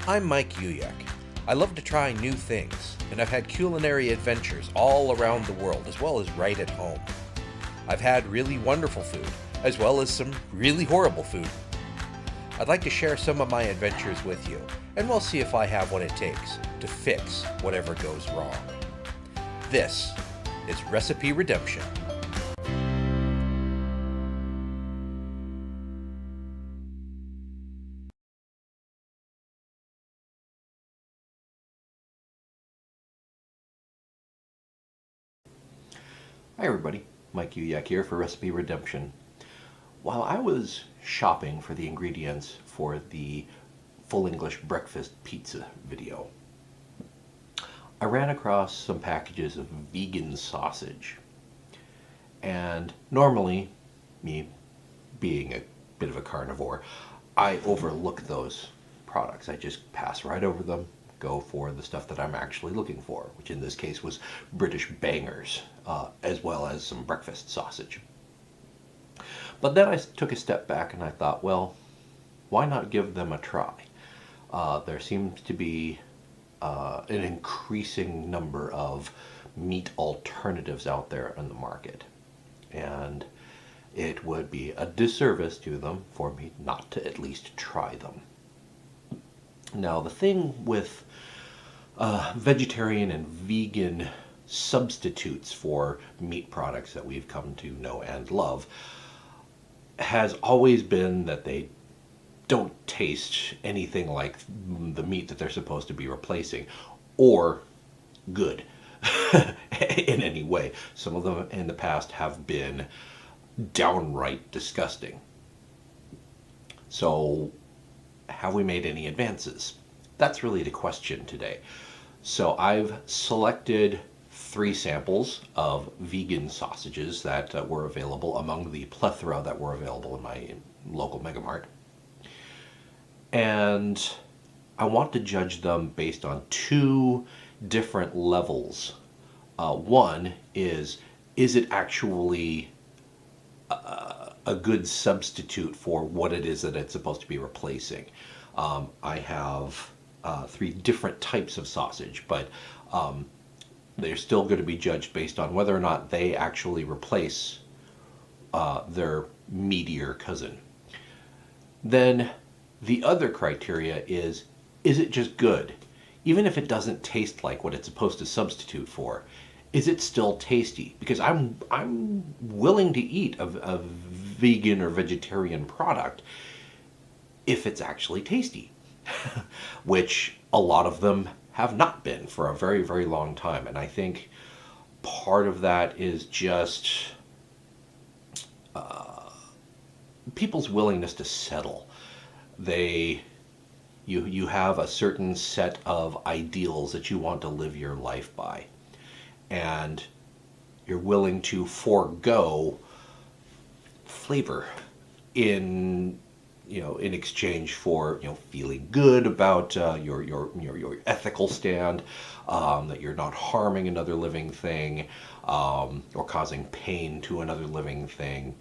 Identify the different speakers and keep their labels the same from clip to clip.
Speaker 1: I'm Mike Uyak. I love to try new things, and I've had culinary adventures all around the world as well as right at home. I've had really wonderful food, as well as some really horrible food. I'd like to share some of my adventures with you, and we'll see if I have what it takes to fix whatever goes wrong. This is Recipe Redemption.
Speaker 2: Hi everybody, Mike Uyak here for Recipe Redemption. While I was shopping for the ingredients for the Full English Breakfast Pizza video, I ran across some packages of vegan sausage. And normally, me being a bit of a carnivore, I overlook those products. I just pass right over them, go for the stuff that I'm actually looking for, which in this case was British Bangers, as well as some breakfast sausage. But then I took a step back and I thought, well, why not give them a try? There seems to be an increasing number of meat alternatives out there in the market. And it would be a disservice to them for me not to at least try them. Now, the thing with vegetarian and vegan substitutes for meat products that we've come to know and love has always been that they don't taste anything like the meat that they're supposed to be replacing, or good in any way. Some of them in the past have been downright disgusting. So, have we made any advances? That's really the question today. So I've selected 3 samples of vegan sausages that were available among the plethora that were available in my local Megamart. And I want to judge them based on 2 different levels. One is it actually a good substitute for what it is that it's supposed to be replacing? I have 3 different types of sausage, but they're still going to be judged based on whether or not they actually replace their meatier cousin. Then the other criteria is it just good? Even if it doesn't taste like what it's supposed to substitute for, is it still tasty? Because I'm willing to eat a vegan or vegetarian product if it's actually tasty, which a lot of them have not been for a very, very long time. And I think part of that is just people's willingness to settle. You have a certain set of ideals that you want to live your life by, and you're willing to forego flavor in exchange for feeling good about your ethical stand, that you're not harming another living thing, or causing pain to another living thing.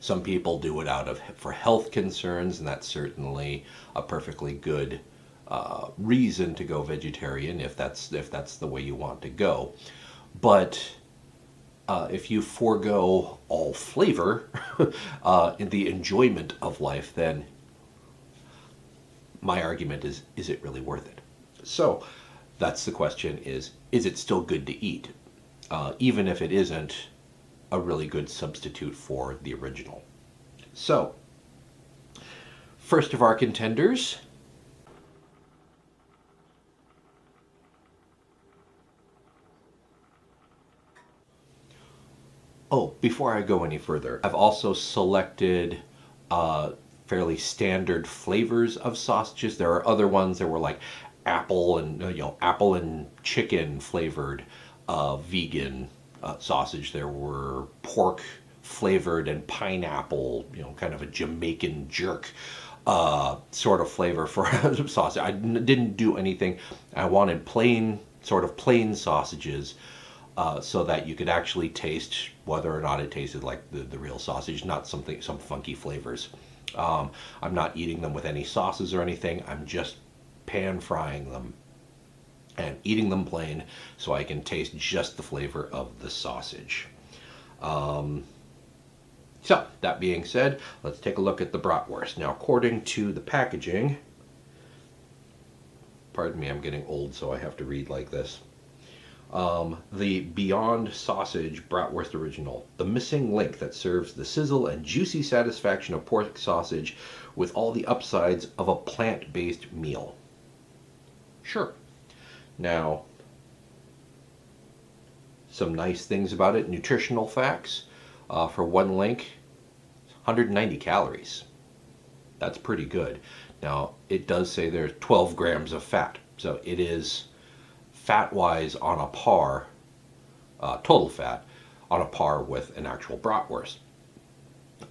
Speaker 2: Some people do it for health concerns, and that's certainly a perfectly good reason to go vegetarian if that's the way you want to go. But if you forego all flavor in the enjoyment of life, then my argument is it really worth it? So that's the question: is it still good to eat, even if it isn't a really good substitute for the original? So, first of our contenders, oh, before I go any further, I've also selected fairly standard flavors of sausages. There are other ones that were like apple and chicken flavored vegan sausage. There were pork flavored and pineapple, kind of a Jamaican jerk sort of flavor for sausage. I didn't do anything. I wanted plain sausages, so that you could actually taste whether or not it tasted like the real sausage, not some funky flavors. I'm not eating them with any sauces or anything. I'm just pan frying them and eating them plain so I can taste just the flavor of the sausage. So, that being said, let's take a look at the bratwurst. Now, according to the packaging, pardon me, I'm getting old, so I have to read like this. The Beyond Sausage Bratwurst Original, the missing link that serves the sizzle and juicy satisfaction of pork sausage with all the upsides of a plant-based meal. Sure. Now, some nice things about it, nutritional facts. For one link, 190 calories. That's pretty good. Now, it does say there's 12 grams of fat, so it is fat-wise on a par, total fat, on a par with an actual bratwurst.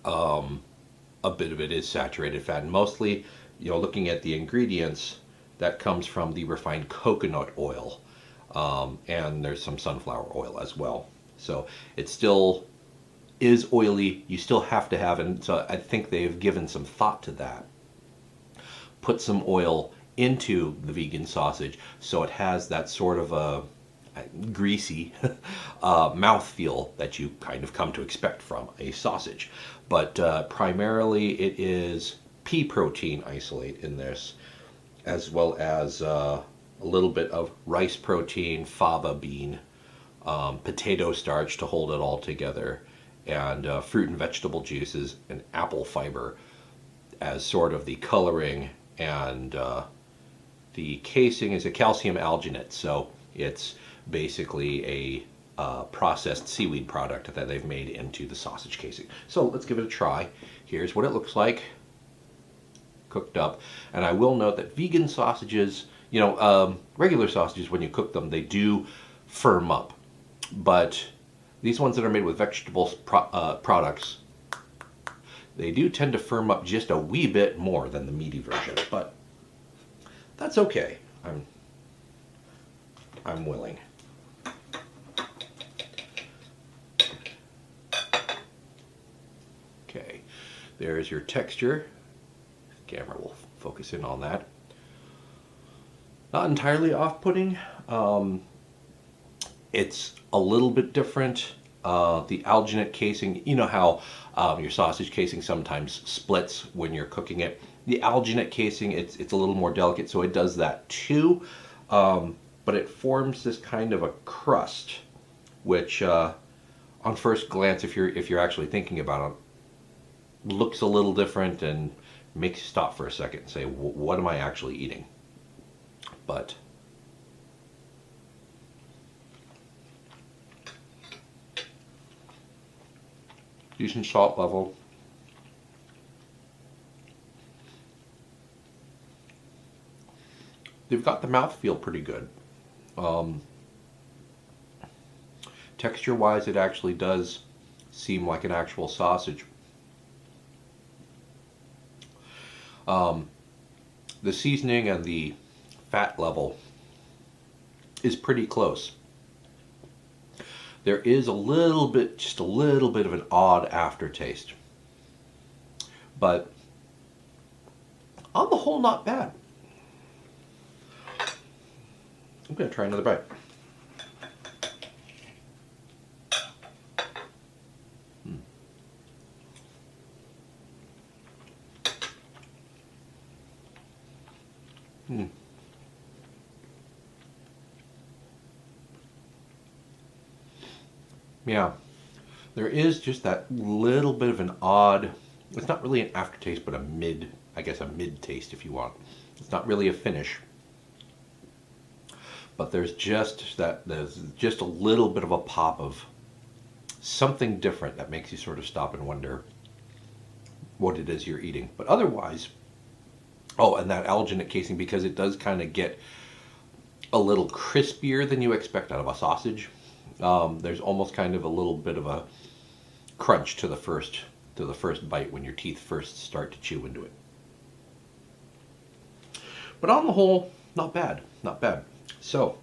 Speaker 2: A bit of it is saturated fat, and mostly, looking at the ingredients, that comes from the refined coconut oil, and there's some sunflower oil as well. So it still is oily. You still have to have, and so I think they've given some thought to that. Put some oil into the vegan sausage so it has that sort of a greasy mouthfeel that you kind of come to expect from a sausage. But primarily it is pea protein isolate in this, as well as a little bit of rice protein, fava bean, potato starch to hold it all together, and fruit and vegetable juices and apple fiber as sort of the coloring, and the casing is a calcium alginate, so it's basically a processed seaweed product that they've made into the sausage casing. So let's give it a try. Here's what it looks like cooked up, and I will note that vegan sausages, regular sausages, when you cook them, they do firm up, but these ones that are made with vegetable products, they do tend to firm up just a wee bit more than the meaty version, but that's okay. I'm willing. Okay, there's your texture. The camera will focus in on that. Not entirely off-putting. It's a little bit different. The alginate casing, you know how your sausage casing sometimes splits when you're cooking it. The alginate casing, it's a little more delicate, so it does that too. But it forms this kind of a crust, which on first glance, if you're actually thinking about it, looks a little different and makes you stop for a second and say, what am I actually eating? But decent salt level. They've got the mouthfeel pretty good. Texture-wise, it actually does seem like an actual sausage. The seasoning and the fat level is pretty close. There is just a little bit of an odd aftertaste. But on the whole, not bad. I'm going to try another bite. Yeah, there is just that little bit of an odd, it's not really an aftertaste, but a mid taste if you want. It's not really a finish. But there's just a little bit of a pop of something different that makes you sort of stop and wonder what it is you're eating. But otherwise, oh, and that alginate casing, because it does kind of get a little crispier than you expect out of a sausage. There's almost kind of a little bit of a crunch to the first bite when your teeth first start to chew into it. But on the whole, not bad, not bad. So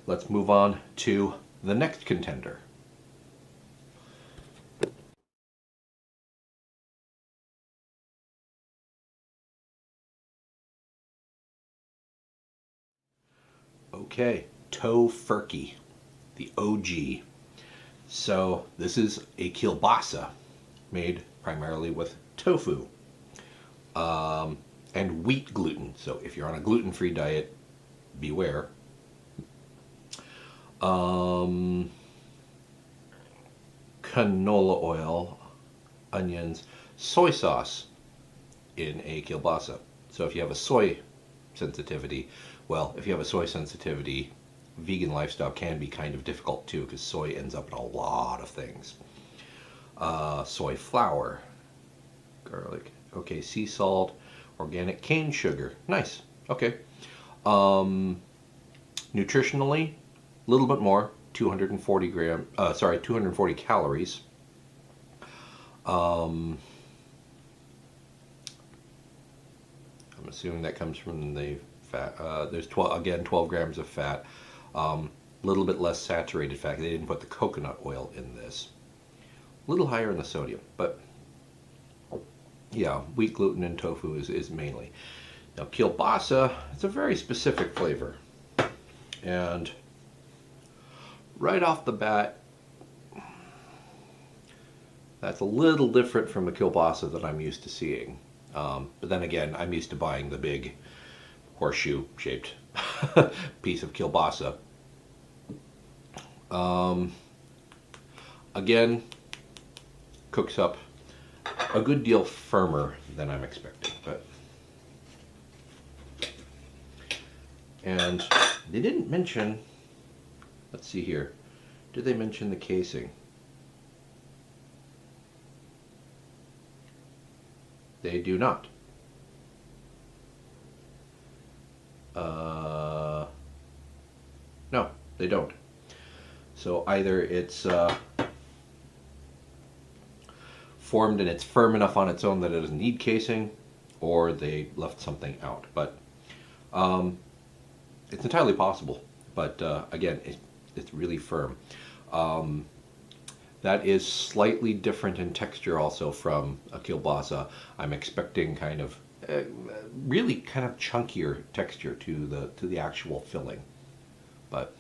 Speaker 2: let's move on to the next contender. Okay, Tofurky, the OG. So this is a kielbasa made primarily with tofu and wheat gluten. So if you're on a gluten-free diet, beware. Canola oil, onions, soy sauce in a kielbasa. So if you have a soy sensitivity, well, if you have a soy sensitivity, vegan lifestyle can be kind of difficult too, because soy ends up in a lot of things. Soy flour, garlic, okay, sea salt, organic cane sugar, nice, okay. Nutritionally, a little bit more, 240 calories. I'm assuming that comes from the fat. There's 12 grams of fat. A little bit less saturated fat. They didn't put the coconut oil in this. A little higher in the sodium, but yeah, wheat gluten and tofu is mainly. Now kielbasa, it's a very specific flavor, and right off the bat, that's a little different from the kielbasa that I'm used to seeing. But then again, I'm used to buying the big horseshoe-shaped piece of kielbasa. Again, cooks up a good deal firmer than I'm expecting. And they didn't mention, let's see here, did they mention the casing? They do not. No, they don't. So either it's formed and it's firm enough on its own that it doesn't need casing, or they left something out. But it's entirely possible. But again, it's really firm. That is slightly different in texture also from a kielbasa. I'm expecting kind of really kind of chunkier texture to the actual filling. But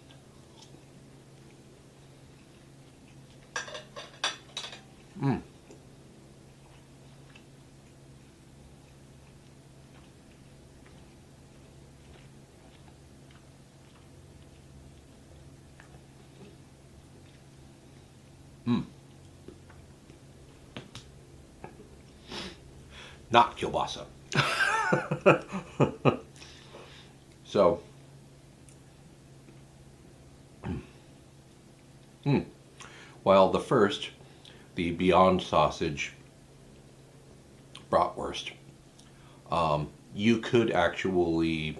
Speaker 2: not kielbasa. So, while the first, the Beyond Sausage bratwurst, you could actually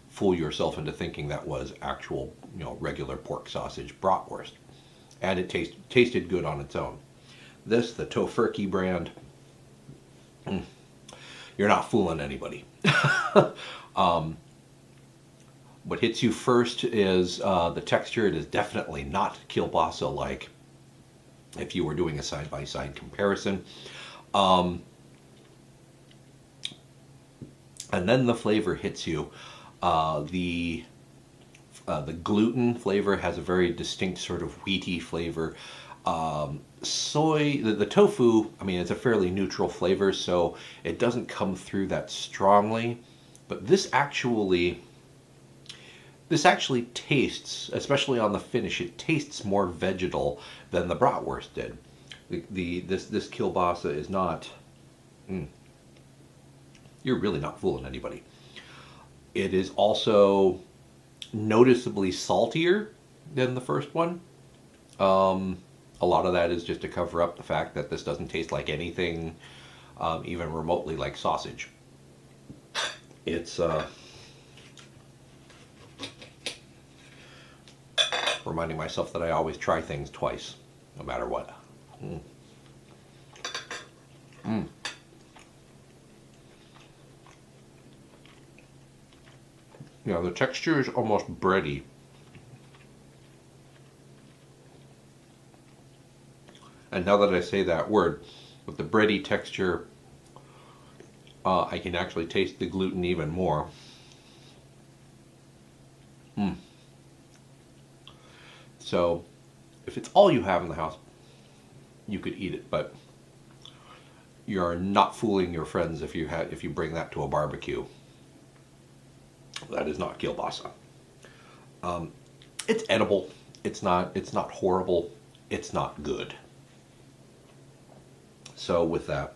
Speaker 2: fool yourself into thinking that was actual, regular pork sausage bratwurst, and it tasted good on its own. This, the Tofurky brand, you're not fooling anybody. What hits you first is the texture. It is definitely not kielbasa-like if you were doing a side-by-side comparison. And then the flavor hits you. The gluten flavor has a very distinct sort of wheaty flavor. The tofu, I mean, it's a fairly neutral flavor, so it doesn't come through that strongly. But this actually tastes, especially on the finish, it tastes more vegetal than the bratwurst did. This kielbasa is not. You're really not fooling anybody. It is also noticeably saltier than the first one. A lot of that is just to cover up the fact that this doesn't taste like anything even remotely like sausage. It's reminding myself that I always try things twice, no matter what. The texture is almost bready. And now that I say that word, with the bready texture, I can actually taste the gluten even more. So if it's all you have in the house, you could eat it, but you're not fooling your friends if you bring that to a barbecue. That is not kielbasa. It's edible. It's not horrible. It's not good. So with that,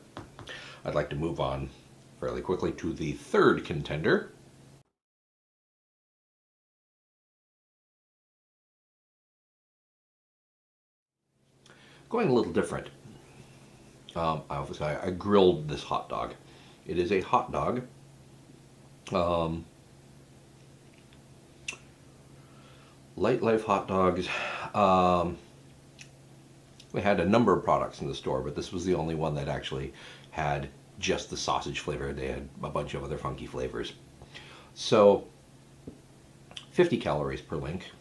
Speaker 2: I'd like to move on fairly quickly to the third contender. Going a little different. I grilled this hot dog. It is a hot dog. Light Life hot dogs. We had a number of products in the store, but this was the only one that actually had just the sausage flavor. They had a bunch of other funky flavors. So, 50 calories per link.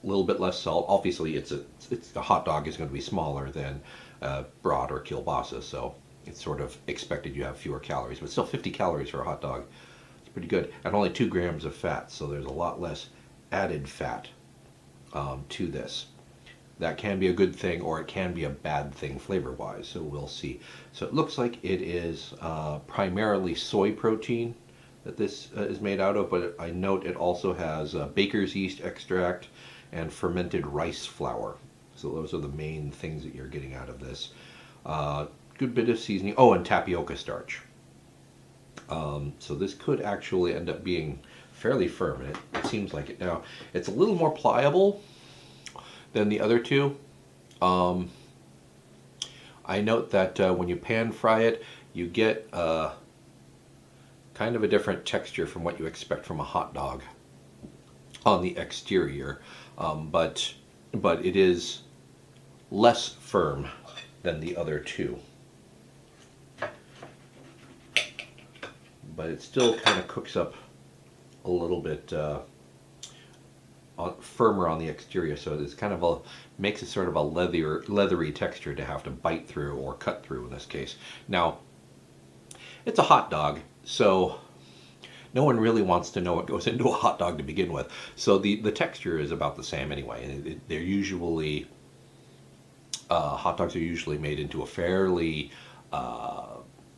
Speaker 2: A little bit less salt. Obviously, it's a hot dog is going to be smaller than broad or kielbasa, so it's sort of expected you have fewer calories, but still 50 calories for a hot dog. It's pretty good, and only 2 grams of fat, so there's a lot less added fat to this. That can be a good thing, or it can be a bad thing flavor-wise, so we'll see. So it looks like it is primarily soy protein that this is made out of, but I note it also has baker's yeast extract and fermented rice flour. So those are the main things that you're getting out of this. Good bit of seasoning. Oh, and tapioca starch. So this could actually end up being fairly firm, and it seems like it now. It's a little more pliable than the other two. I note that when you pan fry it, you get kind of a different texture from what you expect from a hot dog on the exterior, but it is less firm than the other two. But it still kind of cooks up a little bit firmer on the exterior, so it's kind of makes it sort of a leathery texture to have to bite through or cut through in this case. Now, it's a hot dog, so no one really wants to know what goes into a hot dog to begin with. So the texture is about the same anyway. They're usually hot dogs are usually made into a fairly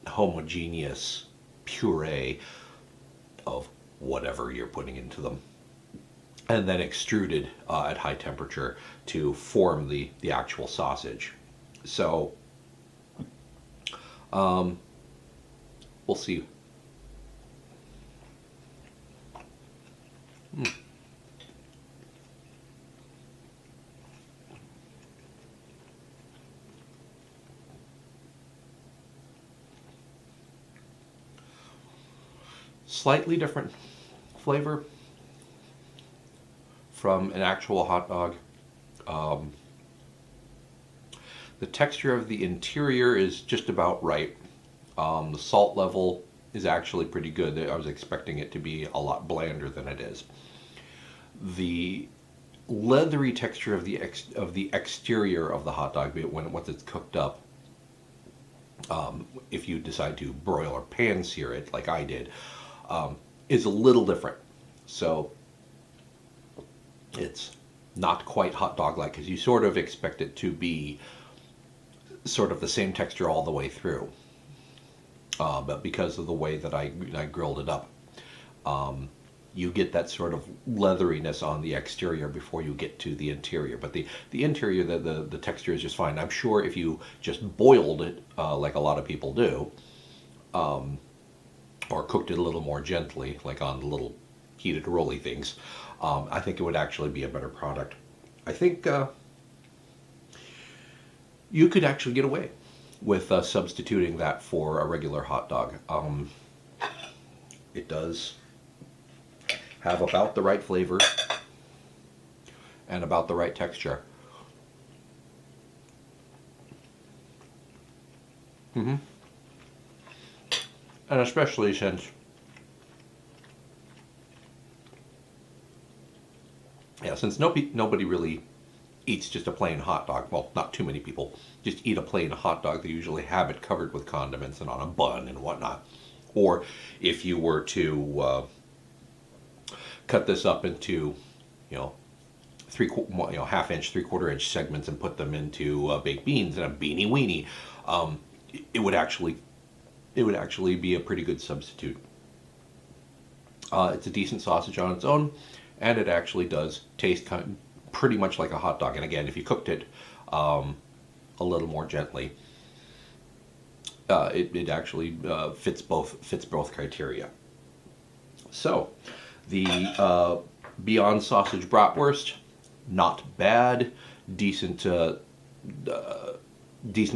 Speaker 2: homogeneous puree of whatever you're putting into them, and then extruded at high temperature to form the actual sausage. So we'll see. Slightly different flavor from an actual hot dog. The texture of the interior is just about right. The salt level is actually pretty good. I was expecting it to be a lot blander than it is. The leathery texture of the exterior of the hot dog, once it's cooked up, if you decide to broil or pan sear it like I did, is a little different. So it's not quite hot dog like, because you sort of expect it to be sort of the same texture all the way through, but because of the way that I grilled it up, you get that sort of leatheriness on the exterior before you get to the interior. But the interior, the texture is just fine. I'm sure if you just boiled it like a lot of people do, or cooked it a little more gently, like on the little heated rolly things, I think it would actually be a better product. I think you could actually get away with substituting that for a regular hot dog. It does have about the right flavor and about the right texture. And especially since, since nobody really eats just a plain hot dog. Well, not too many people just eat a plain hot dog. They usually have it covered with condiments and on a bun and whatnot. Or if you were to cut this up into, half-inch, three-quarter-inch segments and put them into baked beans and a beanie weenie, it would actually be a pretty good substitute. It's a decent sausage on its own, and it actually does taste pretty much like a hot dog. And again, if you cooked it a little more gently, it actually fits both criteria. So, the Beyond Sausage Bratwurst, not bad, decent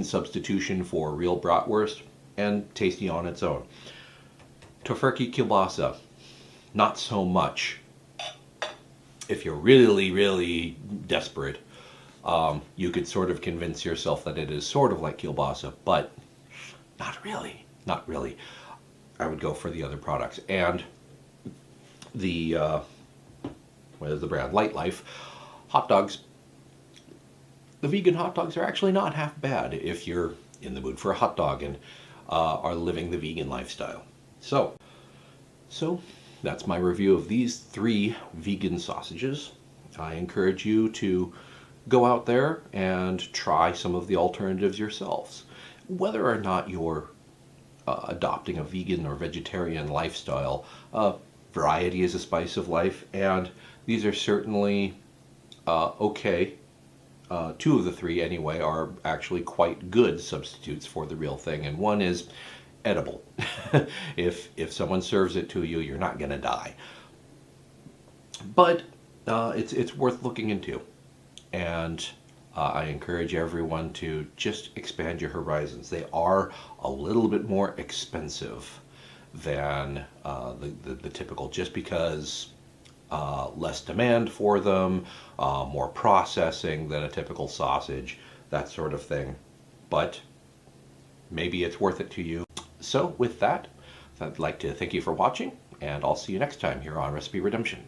Speaker 2: substitution for real bratwurst, and tasty on its own. Tofurky kielbasa, not so much. If you're really, really desperate, you could sort of convince yourself that it is sort of like kielbasa, but not really. I would go for the other products. And the, what is the brand? Light Life hot dogs. The vegan hot dogs are actually not half bad if you're in the mood for a hot dog and are living the vegan lifestyle. So that's my review of these 3 vegan sausages. I encourage you to go out there and try some of the alternatives yourselves. Whether or not you're adopting a vegan or vegetarian lifestyle, variety is a spice of life, and these are certainly okay. 2 of the 3 anyway are actually quite good substitutes for the real thing, and one is edible. If someone serves it to you, you're not going to die. But it's worth looking into, and I encourage everyone to just expand your horizons. They are a little bit more expensive than the typical, just because less demand for them, more processing than a typical sausage, that sort of thing. But maybe it's worth it to you. So with that, I'd like to thank you for watching, and I'll see you next time here on Recipe Redemption.